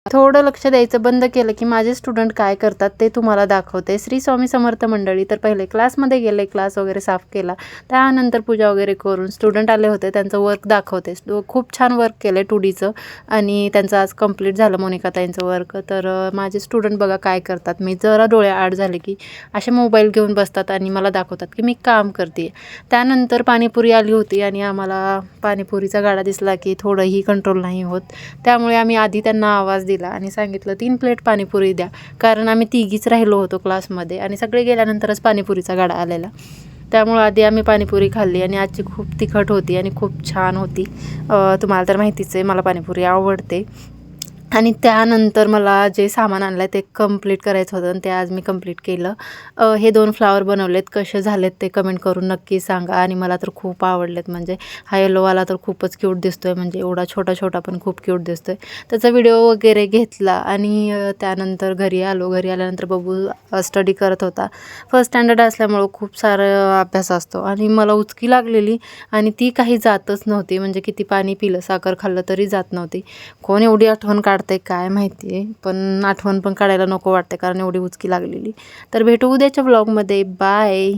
थोडं लक्ष द्यायचं बंद केलं की माझे स्टुडंट काय करतात ते तुम्हाला दाखवते. श्री स्वामी समर्थ मंडळी. तर पहिले क्लासमध्ये गेले, क्लास वगैरे साफ केला, त्यानंतर पूजा वगैरे करून स्टुडंट आले होते, त्यांचं वर्क दाखवते. खूप छान वर्क केलं 2Dचं आणि त्यांचं आज कंप्लीट झालं मोनिकाताईंचं वर्क. तर माझे स्टुडंट बघा काय करतात, मी जरा डोळे आड झाले की असे मोबाईल घेऊन बसतात आणि मला दाखवतात की मी काम करते. त्यानंतर पाणीपुरी आली होती आणि आम्हाला पाणीपुरीचा गाडा दिसला की थोडंही कंट्रोल नाही होत, त्यामुळे आम्ही आधी त्यांना आवाज दिला आणि सांगितलं 3 प्लेट पाणीपुरी द्या, कारण आम्ही तिघीच राहिलो होतो क्लासमध्ये आणि सगळे गेल्यानंतरच पाणीपुरीचा गाडा आलेला. त्यामुळे आधी आम्ही पाणीपुरी खाल्ली आणि आजची खूप तिखट होती आणि खूप छान होती. तुम्हाला तर माहितीच आहे मला पाणीपुरी आवडते. आणि त्यानंतर मला जे सामान आणलं आहे ते कंप्लीट करायचं होतं आणि ते आज मी कंप्लीट केलं. हे 2 फ्लावर बनवलेत, कसे झालेत ते कमेंट करून नक्की सांगा. आणि मला तर खूप आवडलेत. म्हणजे हा येलोवाला तर खूपच क्यूट दिसतो आहे, म्हणजे एवढा छोटा छोटा पण खूप क्यूट दिसतो आहे. त्याचा व्हिडिओ वगैरे घेतला आणि त्यानंतर घरी आलो. घरी आल्यानंतर बबू स्टडी करत होता. फर्स्ट स्टँडर्ड असल्यामुळं खूप सारं अभ्यास असतो आणि मला उचकी लागलेली आणि ती काही जातच नव्हती. म्हणजे किती पाणी पिलं, साखर खाल्लं तरी जात नव्हती. कोण एवढी आठवण काढते काय माहिती आहे, पण आठवण पण काढायला नको वाटते कारण एवढी उचकी लागलेली. तर भेटू उद्याच्या व्लॉगमध्ये. बाय.